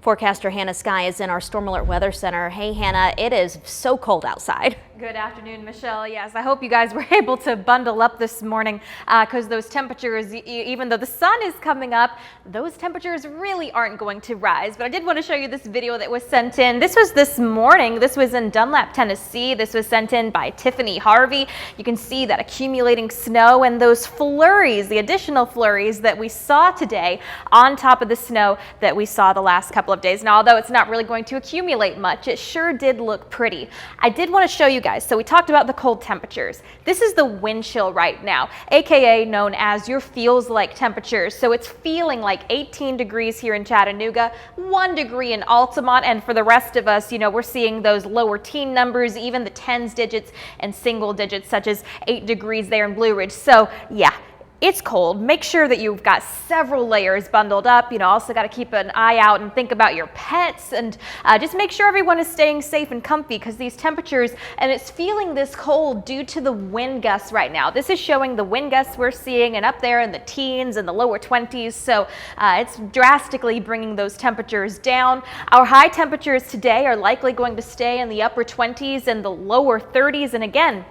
Forecaster Hannah Skye is in our Storm Alert Weather Center. Hey Hannah, it is so cold outside. Good afternoon, Michelle. Yes, I hope you guys were able to bundle up this morning because those temperatures, even though the sun is coming up, those temperatures really aren't going to rise. But I did want to show you this video that was sent in. This was this morning. This was in Dunlap, Tennessee. This was sent in by Tiffany Harvey. You can see that accumulating snow and those flurries, the additional flurries that we saw today on top of the snow that we saw the last couple of days. Now, although it's not really going to accumulate much, it sure did look pretty. I did want to show you guys. So we talked about the cold temperatures. This is the wind chill right now, aka known as your feels like temperatures. So it's feeling like 18 degrees here in Chattanooga, 1 degree in Altamont, and for the rest of us, we're seeing those lower teen numbers, even the tens digits and single digits, such as 8 degrees there in Blue Ridge. So yeah, it's cold. Make sure that you've got several layers bundled up. Also got to keep an eye out and think about your pets, and just make sure everyone is staying safe and comfy because these temperatures, and it's feeling this cold due to the wind gusts right now. This is showing the wind gusts we're seeing, and up there in the teens and the lower 20s. So it's drastically bringing those temperatures down. Our high temperatures today are likely going to stay in the upper 20s and the lower 30s. And again,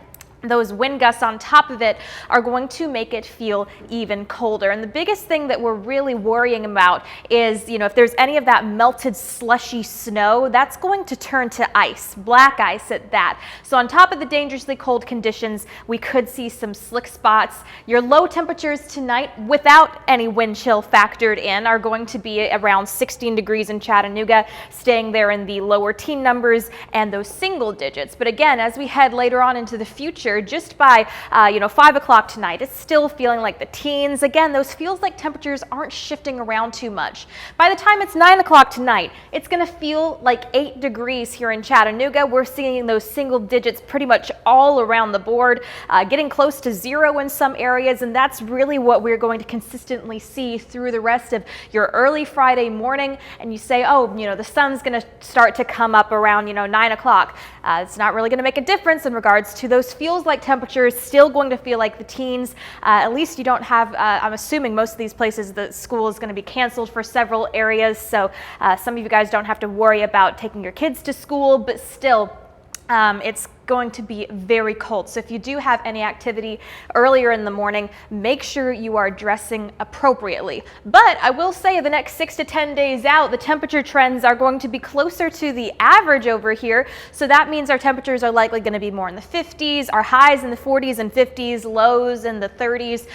those wind gusts on top of it are going to make it feel even colder. And the biggest thing that we're really worrying about is, if there's any of that melted slushy snow, that's going to turn to ice, black ice at that. So on top of the dangerously cold conditions, we could see some slick spots. Your low temperatures tonight, without any wind chill factored in, are going to be around 16 degrees in Chattanooga, staying there in the lower teen numbers and those single digits. But again, as we head later on into the future, just by 5 o'clock tonight, it's still feeling like the teens. Again, those feels like temperatures aren't shifting around too much. By the time it's 9 o'clock tonight, it's going to feel like 8 degrees here in Chattanooga. We're seeing those single digits pretty much all around the board, getting close to 0 in some areas, and that's really what we're going to consistently see through the rest of your early Friday morning. And you say, oh, the sun's going to start to come up around 9 o'clock. It's not really going to make a difference in regards to those feels like temperatures. Still going to feel like the teens. At least you don't have, I'm assuming most of these places the school is going to be canceled for several areas, so some of you guys don't have to worry about taking your kids to school, but still it's going to be very cold. So if you do have any activity earlier in the morning, make sure you are dressing appropriately. But I will say the next 6 to 10 days out, the temperature trends are going to be closer to the average over here. So that means our temperatures are likely going to be more in the 50s, our highs in the 40s and 50s, lows in the 30s,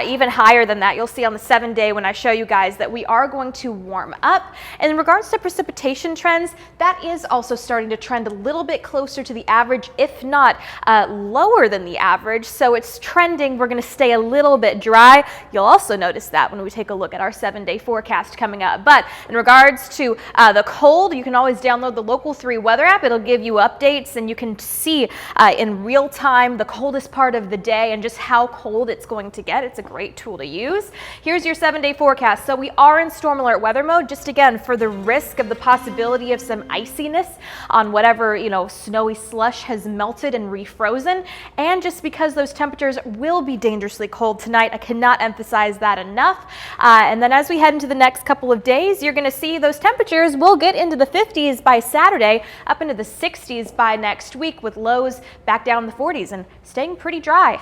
even higher than that. You'll see on the 7-day when I show you guys that we are going to warm up. And in regards to precipitation trends, that is also starting to trend a little bit closer to the average, if not lower than the average. So it's trending. We're going to stay a little bit dry. You'll also notice that when we take a look at our 7-day forecast coming up. But in regards to the cold, you can always download the Local 3 weather app. It'll give you updates, and you can see in real time the coldest part of the day and just how cold it's going to get. It's a great tool to use. Here's your 7-day forecast. So we are in storm alert weather mode, just again for the risk of the possibility of some iciness on whatever snowy slush has melted and refrozen, and just because those temperatures will be dangerously cold tonight. I cannot emphasize that enough. And then as we head into the next couple of days, you're going to see those temperatures will get into the 50s by Saturday, up into the 60s by next week, with lows back down in the 40s and staying pretty dry.